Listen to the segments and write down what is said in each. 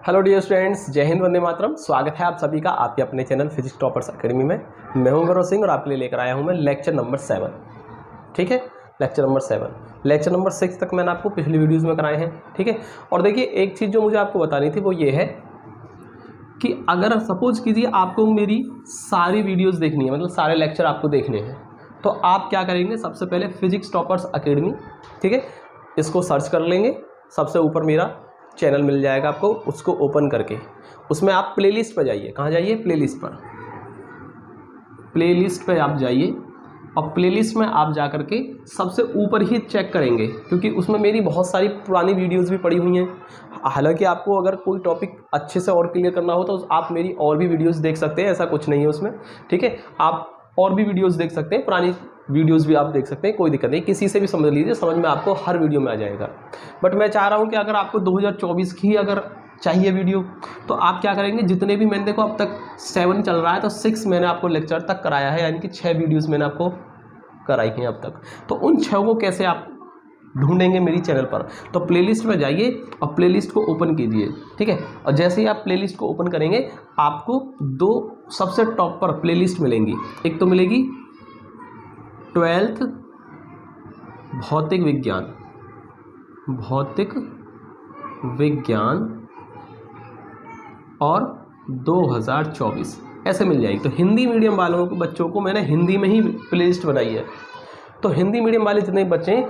Hello dear students, जय हिंद, वंदे मातरम। स्वागत है आप सभी का आपके अपने चैनल फिजिक्स टॉपर्स एकेडमी में। मैं हूं गौरव सिंह और आपके लिए लेकर आया हूं मैं लेक्चर नंबर 7। ठीक है, लेक्चर नंबर 7। लेक्चर नंबर 6 तक मैंने आपको पिछली वीडियोस में कराए हैं। ठीक है, और देखिए एक चीज़ जो मुझे आपको बतानी थी वो ये है कि अगर सपोज कीजिए आपको मेरी सारी वीडियोज़ देखनी है, मतलब सारे लेक्चर आपको देखने हैं, तो आप क्या करेंगे, सबसे पहले फिजिक्स टॉपर्स एकेडमी, ठीक है, इसको सर्च कर लेंगे। सबसे ऊपर मेरा चैनल मिल जाएगा आपको, उसको ओपन करके उसमें आप प्लेलिस्ट पर जाइए। कहाँ जाइए? प्लेलिस्ट पर। प्लेलिस्ट पे आप जाइए और प्लेलिस्ट में आप जा कर के सबसे ऊपर ही चेक करेंगे, क्योंकि उसमें मेरी बहुत सारी पुरानी वीडियोस भी पड़ी हुई हैं। हालांकि आपको अगर कोई टॉपिक अच्छे से और क्लियर करना हो तो आप मेरी और भी वीडियोस देख सकते हैं, ऐसा कुछ नहीं है उसमें। ठीक है, आप और भी वीडियोस देख सकते हैं, पुरानी वीडियोस भी आप देख सकते हैं, कोई दिक्कत नहीं, किसी से भी समझ लीजिए, समझ में आपको हर वीडियो में आ जाएगा। बट मैं चाह रहा हूँ कि अगर आपको 2024 की अगर चाहिए वीडियो, तो आप क्या करेंगे, जितने भी मैंने देखो अब तक 7 चल रहा है तो 6 मैंने आपको लेक्चर तक कराया है, यानी कि 6 वीडियोज़ मैंने आपको कराई हैं अब तक। तो उन 6 को कैसे आप ढूंढेंगे मेरी चैनल पर? तो प्लेलिस्ट में जाइए और प्लेलिस्ट को ओपन कीजिए। ठीक है, और जैसे ही आप प्लेलिस्ट को ओपन करेंगे आपको 2 सबसे टॉप पर प्लेलिस्ट मिलेंगी। एक तो मिलेगी 12th भौतिक विज्ञान और 2024 ऐसे मिल जाएगी। तो हिंदी मीडियम वालों को, बच्चों को मैंने हिंदी में ही प्लेलिस्ट बनाई है। तो हिंदी मीडियम वाले जितने बच्चे हैं,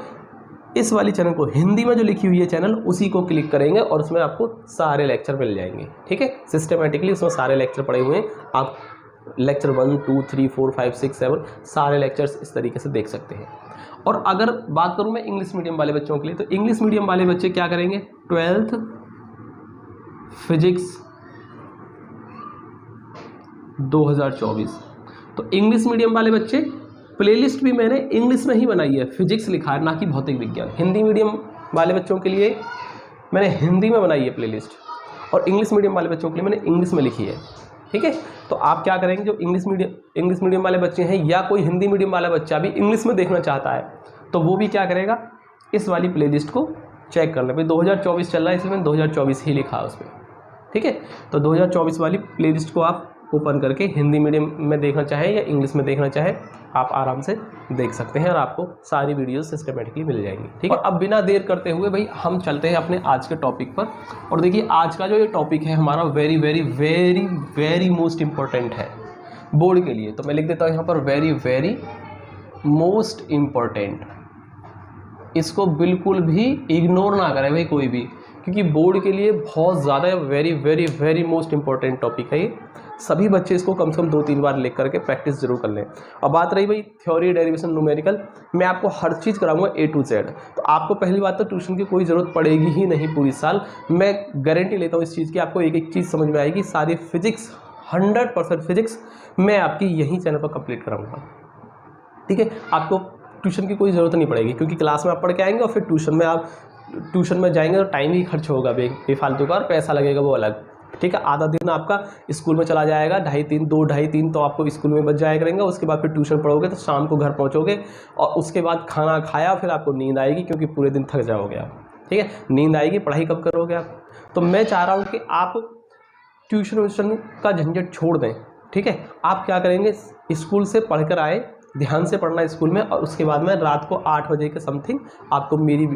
इस वाली चैनल को हिंदी में जो लिखी हुई है चैनल, उसी को क्लिक करेंगे और उसमें आपको सारे लेक्चर मिल जाएंगे। ठीक है, सिस्टमेटिकली उसमें सारे लेक्चर पड़े हुए हैं। आप लेक्चर 1, 2, 3, 4, 5, 6, 7 सारे लेक्चर्स इस तरीके से देख सकते हैं। और अगर बात करूं मैं इंग्लिश मीडियम वाले बच्चों के लिए, तो इंग्लिश मीडियम वाले बच्चे क्या करेंगे, 12th फिजिक्स 2024। तो इंग्लिश मीडियम वाले बच्चे, प्लेलिस्ट भी मैंने इंग्लिश में ही बनाई है, फिजिक्स लिखा है, ना कि भौतिक विज्ञान। हिंदी मीडियम वाले बच्चों के लिए मैंने हिंदी में बनाई है प्लेलिस्ट, और इंग्लिश मीडियम वाले बच्चों के लिए मैंने इंग्लिश में लिखी है। ठीक है, तो आप क्या करेंगे, जो इंग्लिश मीडियम वाले बच्चे हैं, या कोई हिंदी मीडियम वाला बच्चा भी इंग्लिश में देखना चाहता है, तो वो भी क्या करेगा, इस वाली प्लेलिस्ट को चेक कर ले। भाई 2024 चल रहा है, इसलिए मैंने 2024 ही लिखा है उसमें। ठीक है, तो 2024 वाली प्लेलिस्ट को आप ओपन करके हिंदी मीडियम में देखना चाहे या इंग्लिश में देखना चाहे, आप आराम से देख सकते हैं और आपको सारी वीडियोस सिस्टमेटिकली मिल जाएंगी। ठीक है, अब बिना देर करते हुए भाई हम चलते हैं अपने आज के टॉपिक पर। और देखिए आज का जो ये टॉपिक है हमारा very very very very most important है बोर्ड के लिए। तो मैं लिख देता हूँ यहाँ पर वेरी वेरी मोस्ट इम्पॉर्टेंट। इसको बिल्कुल भी इग्नोर ना करें भाई कोई भी, क्योंकि बोर्ड के लिए बहुत ज़्यादा very very very most important topic है ये। सभी बच्चे इसको कम से कम 2-3 बार लिख करके प्रैक्टिस जरूर कर लें। और बात रही भाई थ्योरी, डेरिवेशन, न्यूमेरिकल, मैं आपको हर चीज़ कराऊंगा A to Z। तो आपको पहली बात तो ट्यूशन की कोई ज़रूरत पड़ेगी ही नहीं पूरी साल। मैं गारंटी लेता हूँ इस चीज़ की, आपको एक एक चीज़ समझ में आएगी। सारी फिजिक्स 100% फिजिक्स मैं आपकी यही चैनल पर कंप्लीट कराऊँगा। ठीक है, आपको ट्यूशन की कोई ज़रूरत नहीं पड़ेगी, क्योंकि क्लास में आप पढ़ के आएंगे और फिर ट्यूशन में जाएंगे तो टाइम ही खर्च होगा बेफालतू का, और पैसा लगेगा वो अलग। ठीक है, आधा दिन आपका स्कूल में चला जाएगा, 2-2:30 तो आपको स्कूल में बच जाया करेंगे। उसके बाद फिर ट्यूशन पढ़ोगे तो शाम को घर पहुंचोगे और उसके बाद खाना खाया, फिर आपको नींद आएगी, क्योंकि पूरे दिन थक जाओगे आप। ठीक है, नींद आएगी, पढ़ाई कब करोगे आप? तो मैं चाह रहा हूँ कि आप ट्यूशन का झंझट छोड़ दें। ठीक है, आप क्या करेंगे, स्कूल से पढ़ कर आए, ध्यान से पढ़ना स्कूल में, और उसके बाद में रात को 8 बजे के समथिंग आपको मेरी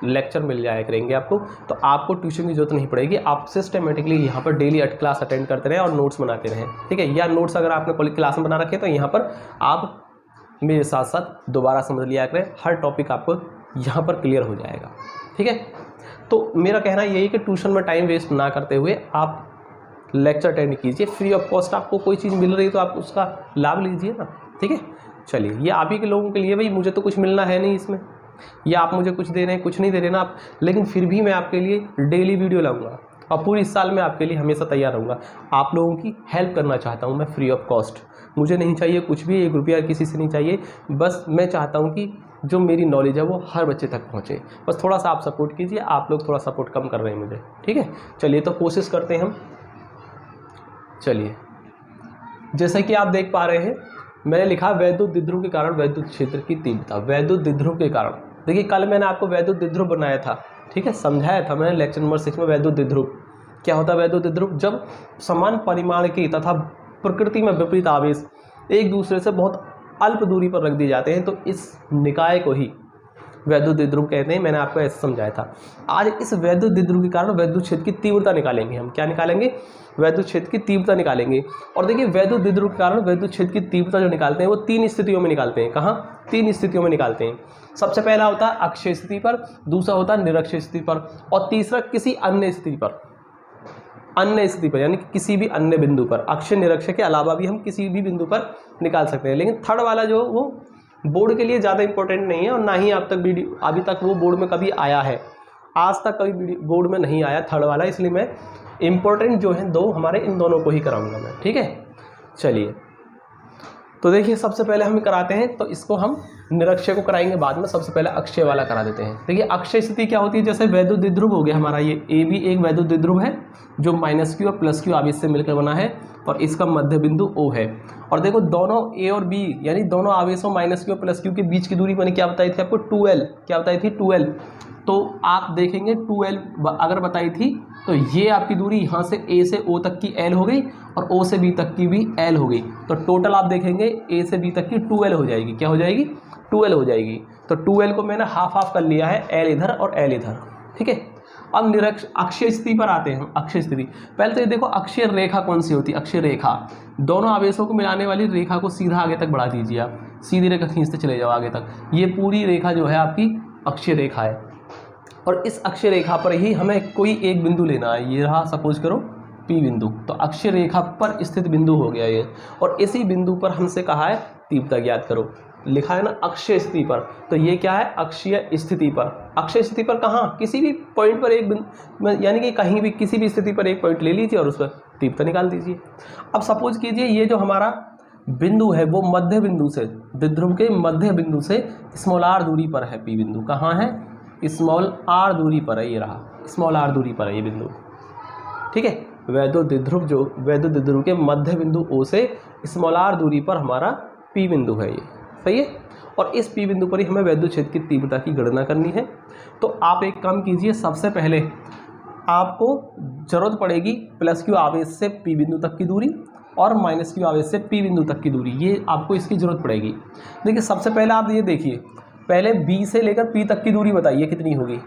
लेक्चर मिल जाया करेंगे आपको। तो आपको ट्यूशन की जरूरत नहीं पड़ेगी। आप सिस्टमेटिकली यहाँ पर डेली क्लास अटेंड करते रहें और नोट्स बनाते रहें। ठीक है, या नोट्स अगर आपने क्लास में बना रखे तो यहाँ पर आप मेरे साथ साथ दोबारा समझ लिया करें, हर टॉपिक आपको यहाँ पर क्लियर हो जाएगा। ठीक है, तो मेरा कहना यही है कि ट्यूशन में टाइम वेस्ट ना करते हुए आप लेक्चर अटेंड कीजिए। फ्री ऑफ कॉस्ट आपको कोई चीज़ मिल रही है तो आप उसका लाभ लीजिए ना। ठीक है, चलिए, ये आप ही के लोगों के लिए, भाई मुझे तो कुछ मिलना है नहीं इसमें, या आप मुझे कुछ दे रहे हैं, कुछ नहीं दे रहे ना आप, लेकिन फिर भी मैं आपके लिए डेली वीडियो लाऊंगा और पूरी साल में आपके लिए हमेशा तैयार रहूँगा। आप लोगों की हेल्प करना चाहता हूँ मैं फ्री ऑफ कॉस्ट। मुझे नहीं चाहिए कुछ भी, 1 रुपया किसी से नहीं चाहिए। बस मैं चाहता हूँ कि जो मेरी नॉलेज है वो हर बच्चे तक पहुँचे। बस थोड़ा सा आप सपोर्ट कीजिए। आप लोग थोड़ा सपोर्ट कम कर रहे हैं मुझे। ठीक है, चलिए तो कोशिश करते हैं हम। चलिए, जैसे कि आप देख पा रहे हैं, मैंने लिखा वैद्युत द्विध्रुव के कारण वैद्युत क्षेत्र की तीव्रता। वैद्युत द्विध्रुव के कारण, देखिए कल मैंने आपको वैद्युत द्विध्रुव बनाया था। ठीक है, समझाया था मैंने लेक्चर नंबर 6 में वैद्युत द्विध्रुव। क्या होता है वैद्युत द्विध्रुव? जब समान परिमाण के तथा प्रकृति में विपरीत आवेश एक दूसरे से बहुत अल्प दूरी पर रख दिए जाते हैं तो इस निकाय को ही वैद्युत द्विध्रुव कहते हैं। मैंने आपको ऐसे समझाया था। आज इस वैद्युत द्विध्रुव के कारण वैद्युत क्षेत्र की तीव्रता निकालेंगे हम। क्या निकालेंगे? वैद्युत क्षेत्र की तीव्रता निकालेंगे। और देखिए वैद्युत द्विध्रुव के कारण वैद्युत क्षेत्र की तीव्रता जो निकालते हैं वो 3 स्थितियों में निकालते हैं। कहाँ? 3 स्थितियों में निकालते हैं। सबसे पहला होता है अक्षीय स्थिति पर, दूसरा होता है निरक्षीय स्थिति पर, और तीसरा किसी अन्य स्थिति पर। अन्य स्थिति पर यानी कि किसी भी अन्य बिंदु पर। अक्षय निरक्षय के अलावा भी हम किसी भी बिंदु पर निकाल सकते हैं। लेकिन थर्ड वाला जो वो बोर्ड के लिए ज़्यादा इंपॉर्टेंट नहीं है और ना ही अभी तक वो बोर्ड में कभी आया है। आज तक कभी बोर्ड में नहीं आया थर्ड वाला, इसलिए मैं इंपॉर्टेंट जो है 2 हमारे इन दोनों को ही कराऊंगा मैं। ठीक है, चलिए तो देखिए सबसे पहले हम कराते हैं तो इसको हम निरक्षय को कराएंगे बाद में। सबसे पहले अक्षय वाला करा देते हैं। देखिए अक्षय स्थिति क्या होती है? जैसे वैद्युत द्विध्रुव हो गया हमारा, ये ए भी एक वैद्युत द्विध्रुव है जो -q और +q आवेश से मिलकर बना है और इसका मध्य बिंदु O है। और देखो दोनों A और B यानी दोनों आवेशों -q और +q के बीच की दूरी मैंने क्या बताई थी आपको? 2L। क्या बताई थी? 2L। तो आप देखेंगे 2L अगर बताई थी तो ये आपकी दूरी यहाँ से A से O तक की L हो गई और O से B तक की भी L हो गई। तो टोटल आप देखेंगे A से B तक की 2L हो जाएगी। क्या हो जाएगी? 2L हो जाएगी। तो 2L को मैंने हाफ कर लिया है, L इधर और L इधर। ठीक है, अब अक्षीय स्थिति पर आते हैं हम। अक्षीय स्थिति पहले तो ये देखो अक्षीय रेखा कौन सी होती है? अक्षीय रेखा दोनों आवेशों को मिलाने वाली रेखा को सीधा आगे तक बढ़ा दीजिए। आप सीधी रेखा खींचते चले जाओ आगे तक। ये पूरी रेखा जो है आपकी अक्षीय रेखा है और इस अक्षीय रेखा पर ही हमें कोई एक बिंदु लेना है। ये रहा सपोज करो P बिंदु। तो अक्षीय रेखा पर स्थित बिंदु हो गया ये, और इसी बिंदु पर हमसे कहा है तीव्रता ज्ञात करो। लिखा है ना अक्षीय स्थिति पर, तो ये क्या है? अक्षीय स्थिति पर। अक्षीय स्थिति पर कहाँ? किसी भी पॉइंट पर एक बिंदु यानी कि कहीं भी किसी भी स्थिति पर एक पॉइंट ले लीजिए और उस पर तीव्रता निकाल दीजिए। अब सपोज कीजिए ये जो हमारा बिंदु है वो मध्य बिंदु से, द्विध्रुव के मध्य बिंदु से r दूरी पर है। P बिंदु कहाँ है? r दूरी पर है। ये रहा r दूरी पर है ये बिंदु। ठीक है, वैद्युत द्विध्रुव के मध्य बिंदु O से r दूरी पर हमारा P बिंदु है। ये सही है, और इस P बिंदु पर ही हमें वैद्युत क्षेत्र की तीव्रता की गणना करनी है। तो आप एक काम कीजिए, सबसे पहले आपको जरूरत पड़ेगी +q आवेश से P बिंदु तक की दूरी और -q आवेश से P बिंदु तक की दूरी। ये आपको इसकी जरूरत पड़ेगी। देखिए सबसे पहले आप ये देखिए, पहले B से लेकर P तक की दूरी बताइए कितनी होगी,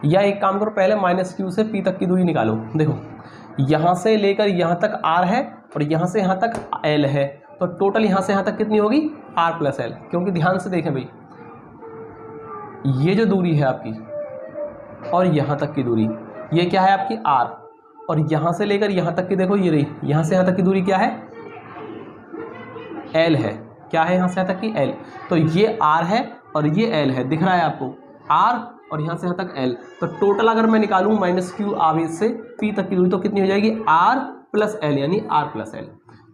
या एक काम करो पहले -q से P तक की दूरी निकालो। देखो यहाँ से लेकर यहाँ तक r है और यहाँ से यहाँ तक l है, तो टोटल यहाँ से यहाँ तक कितनी होगी? r + l। क्योंकि ध्यान से देखें भाई, ये जो दूरी है आपकी और यहाँ तक की दूरी, ये क्या है आपकी r, और यहाँ से लेकर यहाँ तक की देखो ये रही, यहाँ से यहाँ तक की दूरी क्या है? l है। क्या है यहाँ से यहाँ तक की? l। तो ये r है और ये l है, दिख रहा है आपको? r और यहाँ से यहाँ तक l। तो टोटल अगर मैं निकालूँ -q आवेश से P तक की दूरी तो कितनी हो जाएगी? r + l यानी r + l।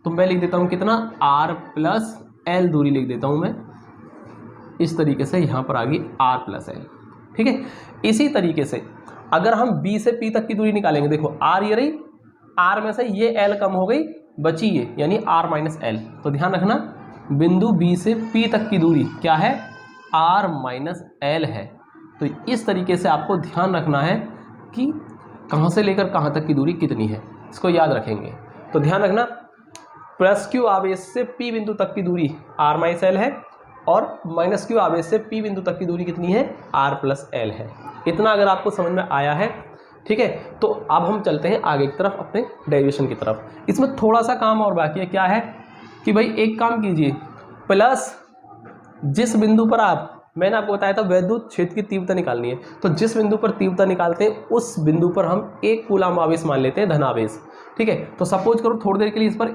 तो मैं लिख देता हूँ कितना? r + l दूरी लिख देता हूँ मैं इस तरीके से, यहाँ पर आ गई r + l। ठीक है, इसी तरीके से अगर हम B से P तक की दूरी निकालेंगे, देखो r ये रही, r में से ये l कम हो गई, बची ये यानी r - l। तो ध्यान रखना बिंदु B से P तक की दूरी क्या है? r - l है। तो इस तरीके से आपको ध्यान रखना है कि कहाँ से लेकर कहाँ तक की दूरी कितनी है, इसको याद रखेंगे। तो ध्यान रखना +q आवेश से P बिंदु तक की दूरी r - l है और -q आवेश से P बिंदु तक की दूरी कितनी है? r + l है। इतना अगर आपको समझ में आया है, ठीक है, तो अब हम चलते हैं आगे की तरफ, अपने डेरिवेशन की तरफ। इसमें थोड़ा सा काम और बाकी है। क्या है कि भाई एक काम कीजिए, प्लस जिस बिंदु पर मैंने आपको बताया था वैद्युत क्षेत्र की तीव्रता निकालनी है, तो जिस बिंदु पर तीव्रता निकालते हैं उस बिंदु पर हम 1 कूलाम आवेश मान लेते हैं, धनावेश। ठीक है, तो सपोज करो थोड़ी देर के लिए इस पर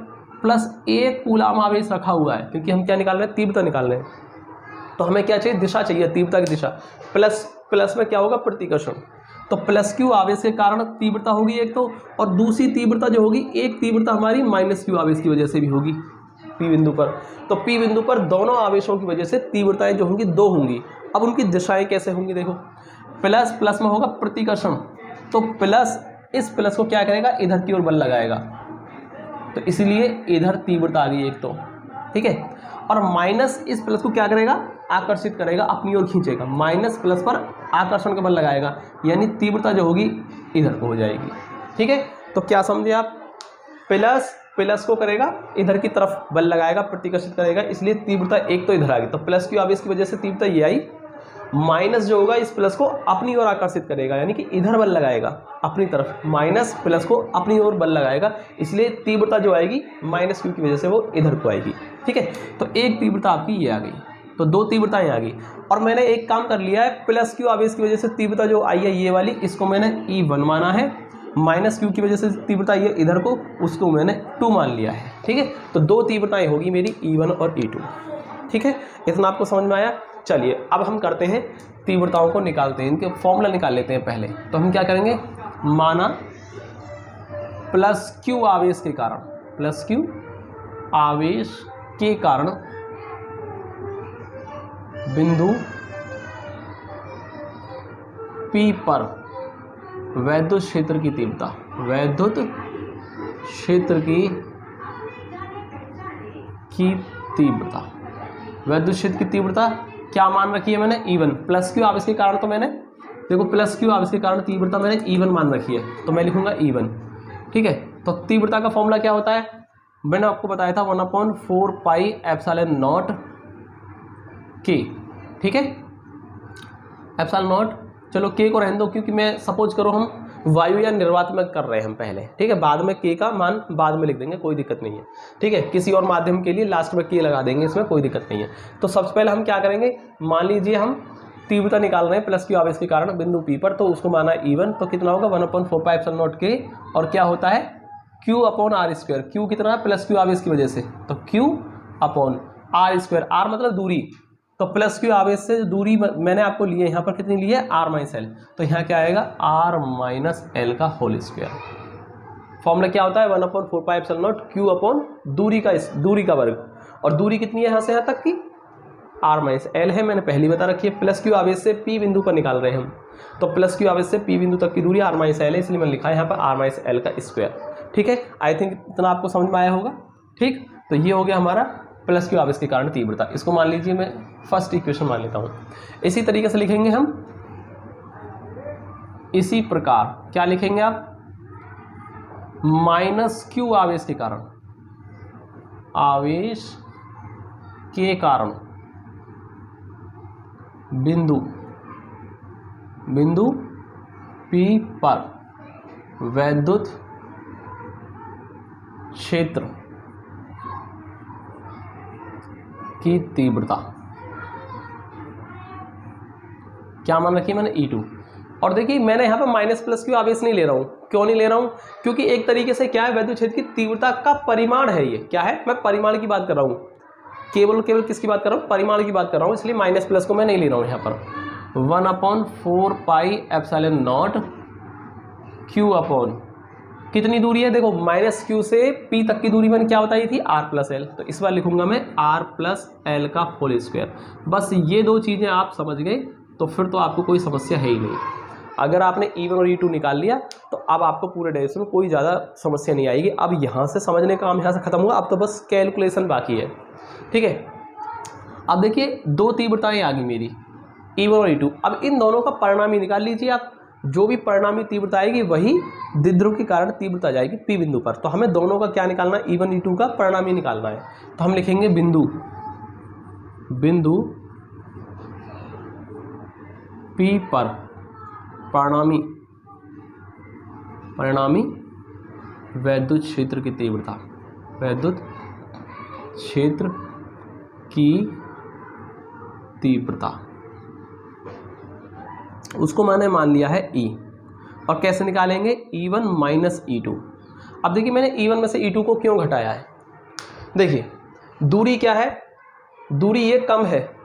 +1 कूलाम आवेश रखा हुआ है, क्योंकि हम क्या निकाल रहे हैं? तीव्रता निकाल रहे हैं। तो हमें क्या चाहिए? दिशा चाहिए, तीव्रता की दिशा। प्लस में क्या होगा? प्रतिकर्षण। तो +q आवेश के कारण तीव्रता होगी एक तो, और दूसरी तीव्रता जो होगी, एक तीव्रता हमारी -q आवेश की वजह से भी होगी P बिंदु पर। तो P बिंदु पर दोनों आवेशों की वजह से तीव्रताएं जो होंगी 2 होंगी। अब उनकी दिशाएं कैसे होंगी? देखो प्लस में होगा प्रतिकर्षण, तो इस प्लस को क्या करेगा? इधर की ओर बल लगाएगा, तो इसलिए इधर तीव्रता आ गई एक तो। ठीक है, और माइनस इस प्लस को क्या करेगा? आकर्षित करेगा, अपनी ओर खींचेगा। माइनस प्लस पर आकर्षण का बल लगाएगा, यानी तीव्रता जो होगी इधर को हो जाएगी। ठीक है, तो क्या समझे आप, प्लस प्लस को करेगा इधर की तरफ बल लगाएगा, प्रतिकर्षित करेगा, इसलिए तीव्रता एक तो इधर आ गई, तो प्लस क्यू आवेश की वजह से तीव्रता ये आई, माइनस जो होगा इस प्लस को अपनी ओर आकर्षित करेगा, यानी कि इधर बल लगाएगा अपनी तरफ, माइनस प्लस को अपनी ओर बल लगाएगा, इसलिए तीव्रता जो आएगी माइनस क्यू की वजह से वो इधर को आएगी। ठीक है, तो एक तीव्रता आपकी ये आ गई, तो दो तीव्रताएं आ गई। और मैंने एक काम कर लिया है, प्लस क्यू आवेश की वजह से तीव्रता जो आई है ये वाली, इसको मैंने E1 माना है, माइनस क्यू की वजह से तीव्रता ये इधर को, उसको मैंने 2 मान लिया है। ठीक है, तो दो तीव्रताएं होगी मेरी E1 और E2। ठीक है, इतना आपको समझ में आया। चलिए अब हम करते हैं तीव्रताओं को निकालते हैं, इनके फॉर्मूला निकाल लेते हैं पहले। तो हम क्या करेंगे, माना प्लस क्यू आवेश के कारण, प्लस क्यू आवेश के कारण बिंदु P पर वैद्युत क्षेत्र की तीव्रता, वैद्युत क्षेत्र की तीव्रता, वैद्युत क्षेत्र की तीव्रता क्या मान रखी है मैंने, E1। प्लस क्यू आवेश के कारण, तो मैंने देखो प्लस क्यू आवेश के कारण तीव्रता मैंने E1 मान रखी है, तो मैं लिखूंगा E1। ठीक है, तो तीव्रता का फॉर्मूला क्या होता है, मैंने आपको बताया था 1/4 पाई एप्सिलॉन नॉट K। ठीक है, एप्सिलॉन नॉट, चलो K को रहने दो, क्योंकि मैं सपोज करो हम वायुयान निर्वात में कर रहे हैं हम पहले। ठीक है, बाद में K का मान बाद में लिख देंगे, कोई दिक्कत नहीं है। ठीक है, किसी और माध्यम के लिए लास्ट में K लगा देंगे, इसमें कोई दिक्कत नहीं है। तो सबसे पहले हम क्या करेंगे, मान लीजिए हम तीव्रता निकाल रहे हैं प्लस क्यू आवेश के कारण बिंदु P पर, तो उसको माना E1, तो कितना होगा 1/4 पाई एप्सिलॉन नॉट K, और क्या होता है Q/r²। Q कितना है, प्लस क्यू आवेश की वजह से, तो Q/r², r मतलब दूरी, तो प्लस क्यू आवेश से दूरी मैंने आपको लिए यहाँ पर कितनी ली है, r-l, तो यहाँ क्या आएगा r-l का होल स्क्वायर। फॉर्मूला क्या होता है 1/4 pi epsilon not Q upon दूरी का वर्ग, और दूरी कितनी है यहाँ से यहाँ तक की r-l है, मैंने पहली बता रखी है। प्लस क्यू आवेश से P बिंदु पर निकाल रहे हैं हम, तो प्लस क्यू आवेश से P बिंदु तक की दूरी r-l है, इसलिए मैंने लिखा है यहाँ पर r-l का स्क्वायर। ठीक है, आई थिंक इतना आपको समझ में आया होगा। ठीक, तो ये हो गया हमारा प्लस क्यू आवेश के कारण तीव्रता। इसको मान लीजिए मैं फर्स्ट इक्वेशन मान लेता हूँ। इसी तरीके से लिखेंगे हम, इसी प्रकार क्या लिखेंगे आप, माइनस क्यू आवेश के कारण, आवेश के कारण बिंदु P पर वैद्युत क्षेत्र की तीव्रता क्या मान रखी है मैंने, E2। और देखिए मैंने यहाँ पर माइनस प्लस क्यू आवेश नहीं ले रहा हूँ, क्यों नहीं ले रहा हूँ, क्योंकि एक तरीके से क्या है, वैद्युत क्षेत्र की तीव्रता का परिमाण है ये, क्या है, मैं परिमाण की बात कर रहा हूँ, केवल किसकी बात कर रहा हूँ, परिमाण की बात कर रहा हूँ, इसलिए माइनस प्लस को मैं नहीं ले रहा हूँ यहाँ पर। 1/4 pi epsilon not Q upon कितनी दूरी है, देखो माइनस Q से P तक की दूरी मैंने क्या बताई थी, r+l, तो इस बार लिखूंगा मैं r+l का होल स्क्वायर। बस ये दो चीज़ें आप समझ गए तो फिर तो आपको कोई समस्या है ही नहीं। अगर आपने E1 और E2 निकाल लिया तो अब आपको पूरे डायरेक्शन में कोई ज़्यादा समस्या नहीं आएगी। अब यहाँ से समझने का काम यहाँ से खत्म हुआ, अब तो बस कैलकुलेशन बाकी है। ठीक है, अब देखिए दो तीव्रताएँ आ गई मेरी, E1 और E2। अब इन दोनों का परिणामी निकाल लीजिए आप, जो भी परिणामी तीव्रता आएगी वही द्विध्रुव के कारण तीव्रता जाएगी P बिंदु पर। तो हमें दोनों का क्या निकालना है, E1 E2 का परिणामी निकालना है। तो हम लिखेंगे बिंदु P पर परिणामी वैद्युत क्षेत्र की तीव्रता, वैद्युत क्षेत्र की तीव्रता, उसको मैंने मान लिया है E। और कैसे निकालेंगे, E1 माइनस E2। अब देखिए मैंने E1 में से E2 को क्यों घटाया है, देखिए दूरी क्या है, दूरी ये कम है,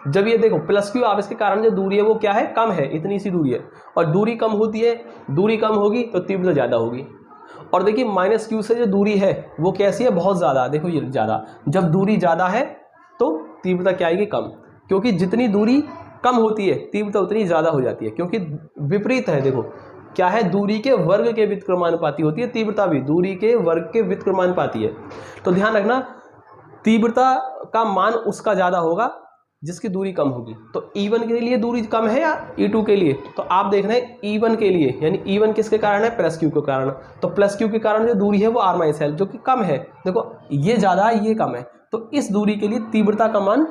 जब ये देखो प्लस क्यू आवेश के कारण जो दूरी है वो क्या है, कम है, इतनी सी दूरी है, और दूरी कम होती है, दूरी कम होगी तो तीव्रता ज़्यादा होगी। और देखिए माइनस क्यू से जो दूरी है वो कैसी है, बहुत ज़्यादा, देखो ये ज़्यादा, जब दूरी ज़्यादा है तो तीव्रता क्या आएगी, कम, क्योंकि जितनी दूरी कम होती है तीव्रता उतनी ज़्यादा हो जाती है, क्योंकि विपरीत है, देखो क्या है, दूरी के वर्ग के व्युत्क्रमानुपाती होती है तीव्रता भी, दूरी के वर्ग के व्युत्क्रमानुपाती है। तो ध्यान रखना तीव्रता का मान उसका ज़्यादा होगा जिसकी दूरी कम होगी। तो E1 के लिए दूरी कम है या E2 के लिए? तो आप देख रहे हैं E1 के लिए, यानी E1 किसके कारण है? प्लस क्यू के कारण। तो प्लस क्यू के कारण जो दूरी है वो r माइनस एल, जो कि कम है। देखो ये ज़्यादा है, ये कम है, तो इस दूरी के लिए तीव्रता का मान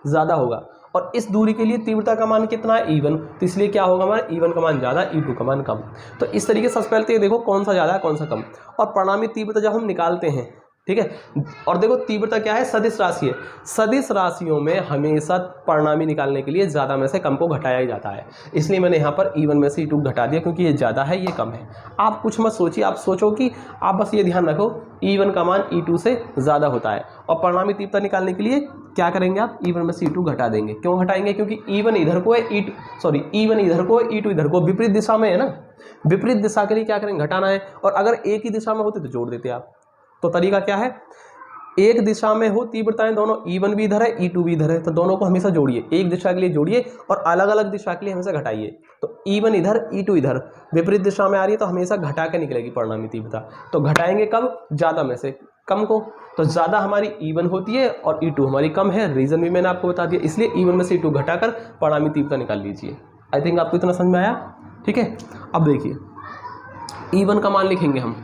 ज़्यादा होगा, और इस दूरी के लिए तीव्रता का मान कितना है? E1। तो इसलिए क्या होगा हमारा? E1 का मान ज़्यादा, E2 का मान कम। तो इस तरीके से सबसे पहले तो ये देखो कौन सा ज़्यादा है कौन सा कम, और परिणामी तीव्रता जब हम निकालते हैं, ठीक है। और देखो तीव्रता क्या है? सदिश राशि है। सदिश राशियों में हमेशा परिणामी निकालने के लिए ज़्यादा में से कम को घटाया ही जाता है, इसलिए मैंने यहाँ पर E1 में से E2 घटा दिया, क्योंकि ये ज़्यादा है ये कम है। आप कुछ मत सोचिए, आप सोचो कि आप बस ये ध्यान रखो E1 का मान E2 से ज़्यादा होता है, और परिणामी तीव्रता निकालने के लिए क्या करेंगे आप? E1 में से E2 घटा देंगे। क्यों घटाएंगे? क्योंकि E1 इधर को है, E1 इधर को है, E2 इधर को, विपरीत दिशा में है ना। विपरीत दिशा के लिए क्या करेंगे? घटाना है। और अगर एक ही दिशा में होते तो जोड़ देते आप। तो तरीका क्या है? एक दिशा में हो तीव्रताएं दोनों, E1 भी इधर है E2 भी इधर है, तो दोनों को हमेशा जोड़िए, एक दिशा के लिए जोड़िए और अलग अलग दिशा के लिए हमेशा घटाइए। तो E1 इधर E2 इधर, विपरीत दिशा में आ रही है तो हमेशा घटा के निकलेगी परिणामी तीव्रता। तो घटाएंगे कब? ज़्यादा में से कम को। तो ज़्यादा हमारी E1 होती है और E2 हमारी कम है, रीज़न भी मैंने आपको बता दिया। इसलिए E1 में से E2 घटाकर परिणामी तीव्रता निकाल लीजिए। आई थिंक आपको इतना समझ में आया, ठीक है। अब देखिए E1 का मान लिखेंगे हम,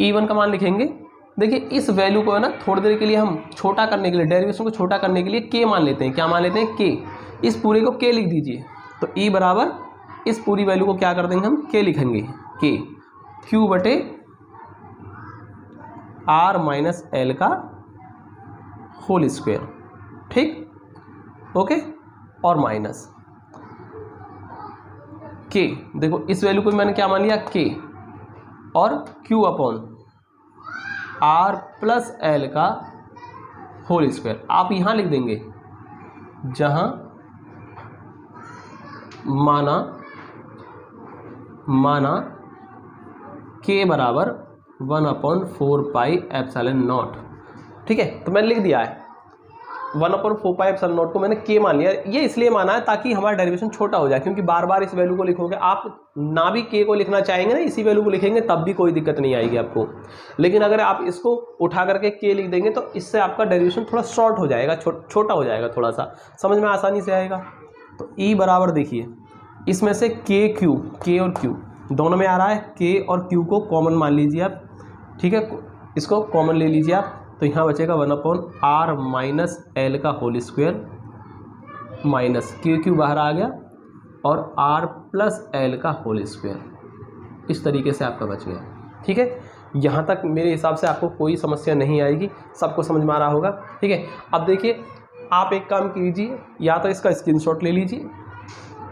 E1 का मान लिखेंगे। देखिए इस वैल्यू को है ना थोड़ी देर के लिए हम छोटा करने के लिए, डेरिवेशन को छोटा करने के लिए k मान लेते हैं। क्या मान लेते हैं? k। इस पूरे को k लिख दीजिए। तो E बराबर इस पूरी वैल्यू को क्या कर देंगे हम? k लिखेंगे, k q बटे r माइनस एल का होल स्क्वायर, ठीक, ओके। और माइनस k, देखो इस वैल्यू को मैंने क्या मान लिया? k, और q upon r plus L का होल स्क्वायर। आप यहाँ लिख देंगे जहाँ माना k बराबर 1/4 पाई एप्सिलॉन नॉट, ठीक है। तो मैंने लिख दिया है 1/4 पाई एप्सिलॉन नॉट को मैंने k मान लिया। ये इसलिए माना है ताकि हमारा डेरिवेशन छोटा हो जाए, क्योंकि बार बार इस वैल्यू को लिखोगे आप, ना भी k को लिखना चाहेंगे ना, इसी वैल्यू को लिखेंगे तब भी कोई दिक्कत नहीं आएगी आपको। लेकिन अगर आप इसको उठा करके k लिख देंगे तो इससे आपका डेरिवेशन थोड़ा शॉर्ट हो जाएगा, छोटा हो जाएगा, थोड़ा सा समझ में आसानी से आएगा। तो E बराबर देखिए इसमें से k और q दोनों में आ रहा है, k और q को कॉमन मान लीजिए आप, ठीक है, इसको कॉमन ले लीजिए आप। तो यहाँ बचेगा 1/r माइनस एल का होल स्क्वायर माइनस q बाहर आ गया और r प्लस एल का होल स्क्वायर। इस तरीके से आपका बच गया, ठीक है। यहाँ तक मेरे हिसाब से आपको कोई समस्या नहीं आएगी, सबको समझ में आ रहा होगा, ठीक है। अब देखिए आप एक काम कीजिए, या तो इसका स्क्रीनशॉट ले लीजिए,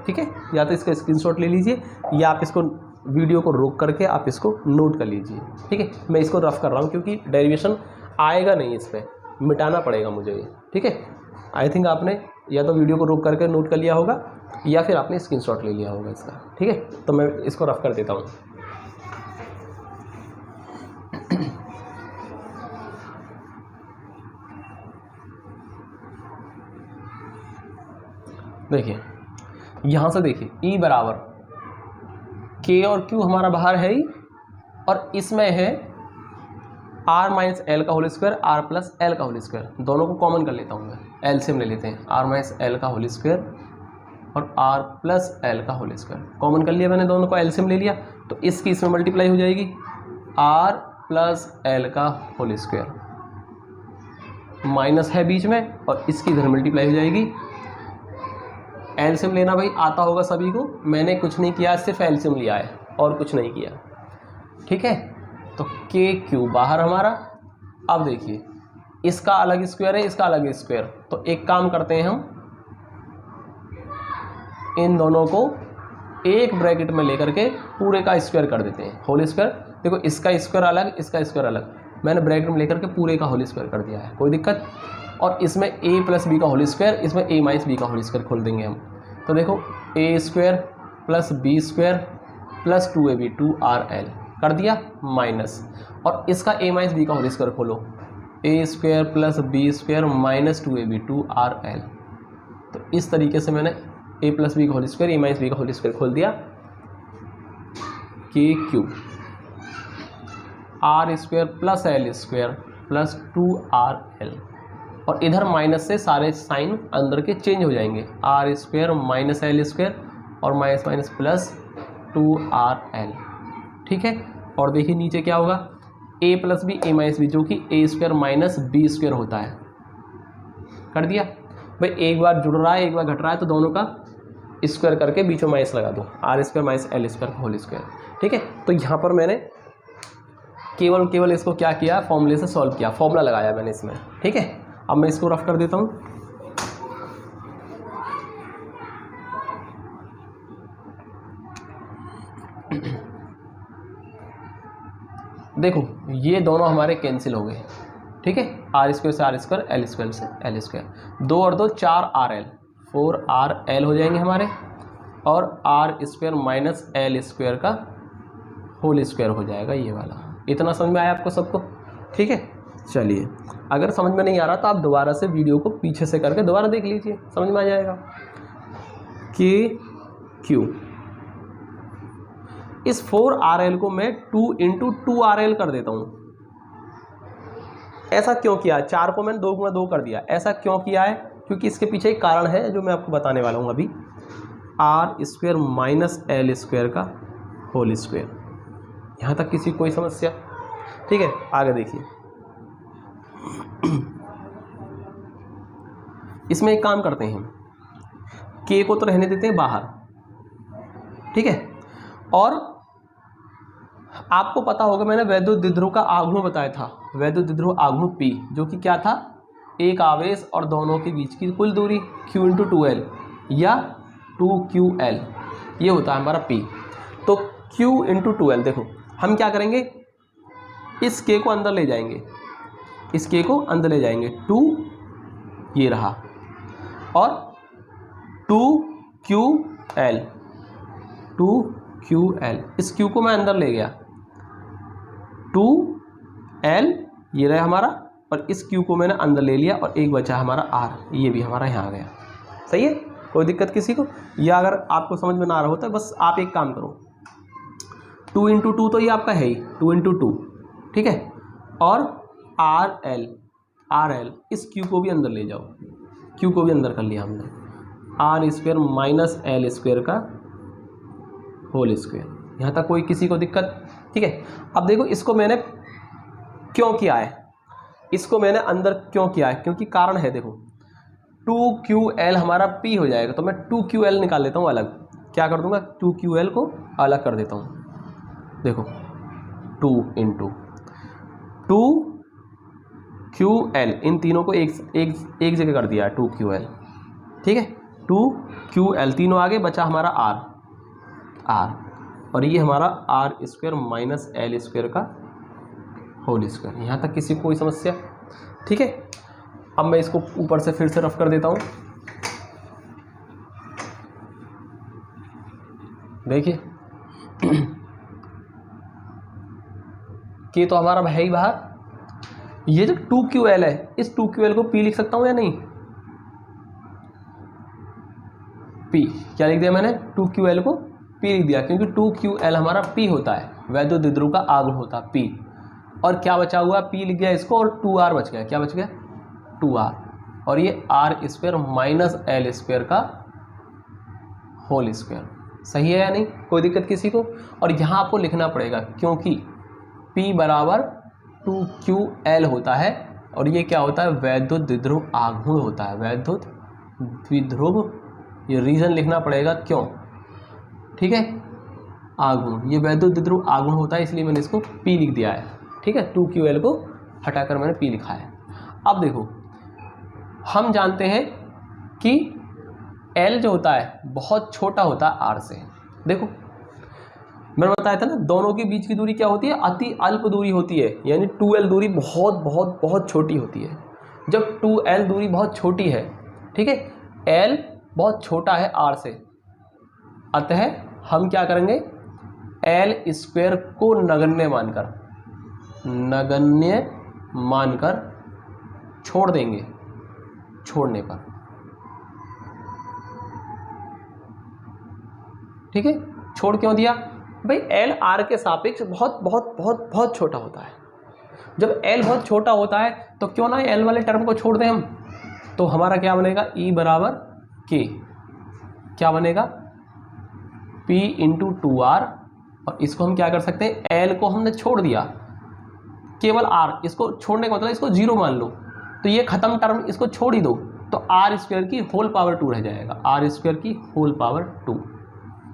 ठीक है, या तो इसका स्क्रीनशॉट ले लीजिए, या आप इसको वीडियो को रोक करके आप इसको नोट कर लीजिए, ठीक है। मैं इसको रफ कर रहा हूँ क्योंकि डेरिवेशन आएगा नहीं, इस पर मिटाना पड़ेगा मुझे ये, ठीक है। आई थिंक आपने या तो वीडियो को रोक करके नोट कर लिया होगा या फिर आपने स्क्रीनशॉट ले लिया होगा इसका, ठीक है। तो मैं इसको रफ कर देता हूँ। देखिए यहाँ से देखिए E बराबर k और q हमारा बाहर है ही, और इसमें है r माइनस एल का whole square, r plus L का होल स्क्वायर। दोनों को कॉमन कर लेता हूँ मैं, एलसीएम ले लेते हैं, r माइनस एल का होल स्क्वायर और r प्लस एल का होल स्क्वायर। कॉमन कर लिया मैंने, दोनों को एलसीएम ले लिया, तो इसकी इसमें मल्टीप्लाई हो जाएगी, r प्लस एल का होल स्क्वायर, माइनस है बीच में और इसकी इधर मल्टीप्लाई हो जाएगी। एलसीएम लेना भाई आता होगा सभी को, मैंने कुछ नहीं किया, सिर्फ एलसीएम लिया है और कुछ नहीं किया, ठीक है। तो के क्यू बाहर हमारा। अब देखिए इसका अलग स्क्वायर है, इसका अलग स्क्वायर, तो एक काम करते हैं हम, इन दोनों को एक ब्रैकेट में लेकर के पूरे का स्क्वायर कर देते हैं, होल स्क्वायर। देखो इसका स्क्वायर अलग, इसका स्क्वायर अलग, मैंने ब्रैकेट में लेकर के पूरे का होल स्क्वायर कर दिया है, कोई दिक्कत। और इसमें a प्लस बी का होल स्क्वायर, इसमें a माइनस बी का होल स्क्वायर खोल देंगे हम। तो देखो a square plus B square plus 2ab 2rl कर दिया माइनस, और इसका a माइनस बी का होल स्क्वायर खोलो, a square plus B square minus 2ab 2rl। तो इस तरीके से मैंने a प्लस बी का whole square, a minus B का होल स्क्वायर खोल दिया, के Q r square plus L square plus 2rl, और इधर माइनस से सारे साइन अंदर के चेंज हो जाएंगे, R square minus L square और माइनस माइनस प्लस 2RL, ठीक है। और देखिए नीचे क्या होगा, a plus B A minus B, जो कि A square minus B square होता है। कर दिया भाई, एक बार जुड़ रहा है एक बार घट रहा है तो दोनों का स्क्वायर करके बीच में माइनस लगा दो, R square minus L square whole square, ठीक है। तो यहाँ पर मैंने केवल इसको क्या किया, फॉर्मूले से सॉल्व किया, फॉर्मूला लगाया मैंने इसमें, ठीक है। अब मैं इसको रफ कर देता हूँ। देखो ये दोनों हमारे कैंसिल हो गए, ठीक है। आर स्क्वायर से आर स्क्वायर, एल स्क्वायर से एल स्क्वायर, 2 और 2 4RL, 4RL हो जाएंगे हमारे, और R square minus L square का होल स्क्वायर हो जाएगा ये वाला। इतना समझ में आया आपको सबको, ठीक है। चलिए, अगर समझ में नहीं आ रहा तो आप दोबारा से वीडियो को पीछे से करके दोबारा देख लीजिए, समझ में आ जाएगा। KQ, इस 4RL को मैं 2 × 2RL कर देता हूँ। ऐसा क्यों किया, 4 को मैंने 2 × 2 कर दिया, ऐसा क्यों किया है, क्योंकि इसके पीछे एक कारण है जो मैं आपको बताने वाला हूँ अभी। R square minus L square का होल स्क्वायर। यहाँ तक किसी कोई समस्या, ठीक है। आगे देखिए, इसमें एक काम करते हैं, के को तो रहने देते हैं बाहर, ठीक है। और आपको पता होगा मैंने वैद्युत द्विध्रुव का आघूर्ण बताया था, वैद्युत द्विध्रुव आघूर्ण P, जो कि क्या था, एक आवेश और दोनों के बीच की कुल दूरी Q × 2L या 2QL, ये होता है हमारा P। तो Q × 2L, देखो हम क्या करेंगे, इस K को अंदर ले जाएंगे, इस K को अंदर ले जाएंगे, 2 ये रहा, और 2QL, 2QL, इस Q को मैं अंदर ले गया, 2L ये रहा हमारा, और इस Q को मैंने अंदर ले लिया, और एक बचा हमारा R, ये भी हमारा यहाँ आ गया। सही है, कोई दिक्कत किसी को? या अगर आपको समझ में ना आ रहा होता बस आप एक काम करो, 2 × 2 तो ये आपका है ही, 2 × 2, ठीक है। और RL, इस Q को भी अंदर ले जाओ, Q को भी अंदर कर लिया हमने, R square minus L square का होल स्क्वायर। यहाँ तक कोई किसी को दिक्कत, ठीक है। अब देखो इसको मैंने क्यों किया है, इसको मैंने अंदर क्यों किया है, क्योंकि कारण है। देखो 2QL हमारा P हो जाएगा, तो मैं 2QL निकाल लेता हूँ अलग, क्या कर दूंगा, 2QL को अलग कर देता हूँ। देखो 2 × 2QL, इन तीनों को एक जगह कर दिया है, 2QL, ठीक है। 2QL तीनों आगे, बचा हमारा R, और ये हमारा R square minus L square का होल स्क्वायर। यहाँ तक किसी को कोई समस्या, ठीक है। अब मैं इसको ऊपर से फिर से रफ कर देता हूँ। देखिए के तो हमारा है ही बाहर, ये जो 2QL है, इस 2QL को P लिख सकता हूँ या नहीं, P क्या लिख दिया मैंने, 2QL को P लिख दिया, क्योंकि 2QL हमारा P होता है, वैद्युत द्विध्रुव का आघूर्ण होता है P। और क्या बचा हुआ, P लिख गया इसको, और 2R बच गया, क्या बच गया, 2R, और ये R square minus L square का होल स्क्वायर। सही है या नहीं, कोई दिक्कत किसी को? और यहाँ आपको लिखना पड़ेगा, क्योंकि P बराबर 2QL होता है, और ये क्या होता है, वैद्युत द्विध्रुव आघूर्ण होता है, वैद्युत द्विध्रुव, ये रीजन लिखना पड़ेगा क्यों, ठीक है। आघूर्ण, ये वैद्युत द्विध्रुव आघूर्ण होता है, इसलिए मैंने इसको P लिख दिया है, ठीक है। 2QL को हटाकर मैंने P लिखा है। अब देखो हम जानते हैं कि L जो होता है बहुत छोटा होता है R से। देखो मैंने बताया था ना, दोनों के बीच की दूरी क्या होती है, अति अल्प दूरी होती है, यानी 2L दूरी बहुत बहुत बहुत छोटी होती है। जब 2L दूरी बहुत छोटी है, ठीक है, L बहुत छोटा है R से, अतः हम क्या करेंगे, L स्क्वायर को नगण्य मानकर छोड़ देंगे, छोड़ने पर, ठीक है। छोड़ क्यों दिया भाई, L R के सापेक्ष बहुत बहुत बहुत बहुत छोटा होता है। जब L बहुत छोटा होता है तो क्यों ना L वाले टर्म को छोड़ दें हम, तो हमारा क्या बनेगा, E बराबर K, क्या बनेगा P इंटू 2R, और इसको हम क्या कर सकते हैं, L को हमने छोड़ दिया, केवल R, इसको छोड़ने का मतलब इसको 0 मान लो, तो ये खत्म टर्म इसको छोड़ ही दो, तो R स्क्वायर की होल पावर 2 रह जाएगा, R स्क्वायर की होल पावर 2,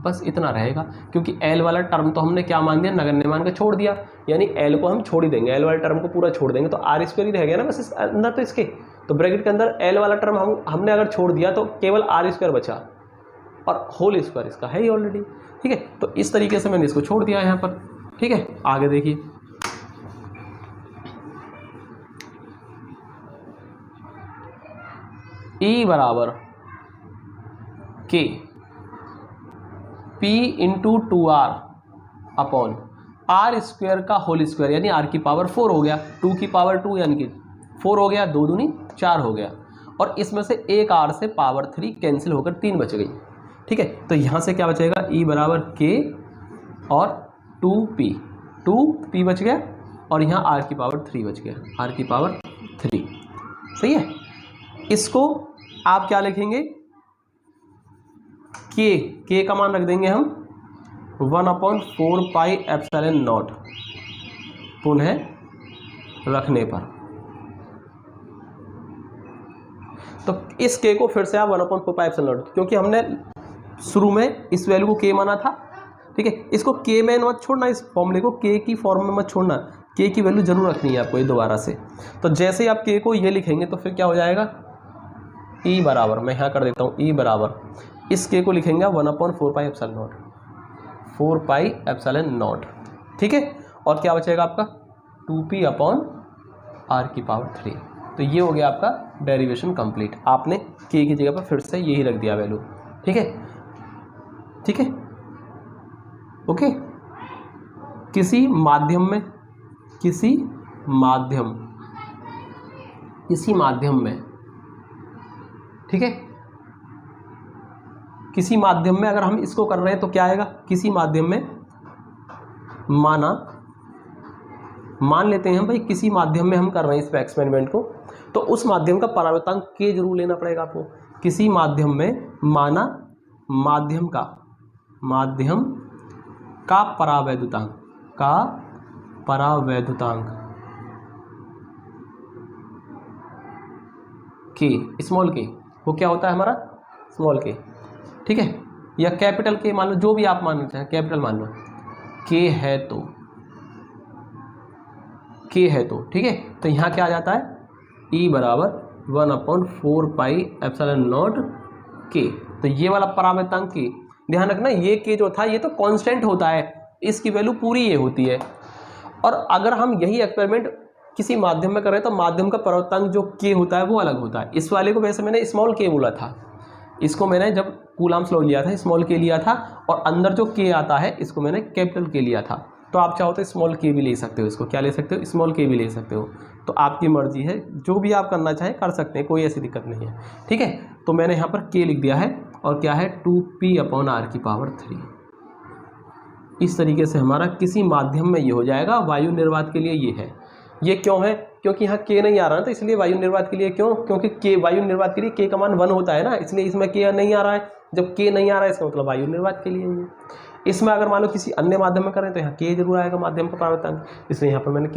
बस इतना रहेगा। क्योंकि L वाला टर्म तो हमने क्या मान दिया, नगण्य मान के छोड़ दिया, यानी L को हम छोड़ ही देंगे, L वाले टर्म को पूरा छोड़ देंगे, तो R स्क्वायर ही रह गया ना बस इस अंदर, तो इसके तो ब्रैकेट के अंदर L वाला टर्म हमने अगर छोड़ दिया तो केवल R स्क्वायर बचा, और होल स्क्वायर इसका है ही ऑलरेडी। ठीक है, तो इस तरीके से मैंने इसको छोड़ दिया यहाँ पर। ठीक है, आगे देखिए, E बराबर K P into 2R upon R square का होल स्क्वायर, यानी R की पावर 4 हो गया, 2 की पावर 2 यानी कि 4 हो गया, 2 दूनी 4 हो गया, और इसमें से एक R से पावर 3 कैंसिल होकर 3 बच गई। ठीक है, तो यहाँ से क्या बचेगा, E बराबर K और 2P बच गया, और यहाँ R की पावर 3 बच गया, R की पावर 3। सही है, इसको आप क्या लिखेंगे, K का मान रख देंगे हम 1/4 पाई एप्सिलॉन नॉट, पुनः रखने पर, तो इस K को फिर से आप 1/4 पाई एप्सिलॉन नॉट, क्योंकि हमने शुरू में इस वैल्यू को K माना था। ठीक है, इसको K में मत छोड़ना, इस फॉर्मूले को K की फॉर्म में मत छोड़ना, K की वैल्यू जरूर रखनी है आपको ये दोबारा से। तो जैसे ही आप K को ये लिखेंगे तो फिर क्या हो जाएगा, E बराबर, मैं यहाँ कर देता हूँ, E बराबर, इस K को लिखेंगे 1/4 pi epsilon not, 4 pi epsilon not. ठीक है, और क्या बचेगा आपका 2P अपॉन R की पावर 3। तो ये हो गया आपका डेरिवेशन कंप्लीट, आपने K की जगह पर फिर से यही रख दिया वैल्यू। ठीक है, ठीक है, ओके। किसी माध्यम में ठीक है, किसी माध्यम में अगर हम इसको कर रहे हैं तो क्या आएगा, किसी माध्यम में मान लेते हैं हम भाई, किसी माध्यम में हम कर रहे हैं इस एक्सपेरिमेंट को, तो उस माध्यम का परावर्तनांक K जरूर लेना पड़ेगा आपको। किसी माध्यम में माना माध्यम का परावैद्युतांक K, स्मॉल k, वो क्या होता है हमारा स्मॉल k। ठीक है, या कैपिटल K मान लो, जो भी आप मानना चाहें, कैपिटल मान लो, K है तो ठीक है, तो यहाँ क्या आ जाता है, E बराबर 1/4 पाई एप्सिलॉन नॉट K। तो ये वाला परावर्तनांक K, ध्यान रखना, ये K जो था ये तो कांस्टेंट होता है, इसकी वैल्यू पूरी ये होती है। और अगर हम यही एक्सपेरिमेंट किसी माध्यम में कर रहे हैं तो माध्यम का परावर्तनांक जो K होता है वो अलग होता है। इस वाले को वैसे मैंने स्मॉल k बोला था, इसको मैंने जब कूलाम्स लॉ लिया था स्मॉल k लिया था, और अंदर जो K आता है इसको मैंने कैपिटल K लिया था। तो आप चाहो तो स्मॉल k भी ले सकते हो, इसको क्या ले सकते हो, स्मॉल k भी ले सकते हो, तो आपकी मर्जी है, जो भी आप करना चाहें कर सकते हैं, कोई ऐसी दिक्कत नहीं है। ठीक है, तो मैंने यहाँ पर K लिख दिया है, और क्या है 2P अपॉन R की पावर 3। इस तरीके से हमारा किसी माध्यम में ये हो जाएगा। वायु निर्वात के लिए ये है, ये क्यों है, क्योंकि यहाँ K नहीं आ रहा है, तो इसलिए वायु निर्वात के लिए क्यों, क्योंकि K वायु निर्वात के लिए K का मान 1 होता है ना, इसलिए इसमें K नहीं आ रहा है। जब K नहीं आ रहा है इसका मतलब वायु निर्वात के लिए ये। इसमें अगर मान लो किसी अन्य माध्यम में करें तो यहाँ K जरूर आएगा, माध्यम का परावर्तनांक, इसलिए यहाँ पर मैंने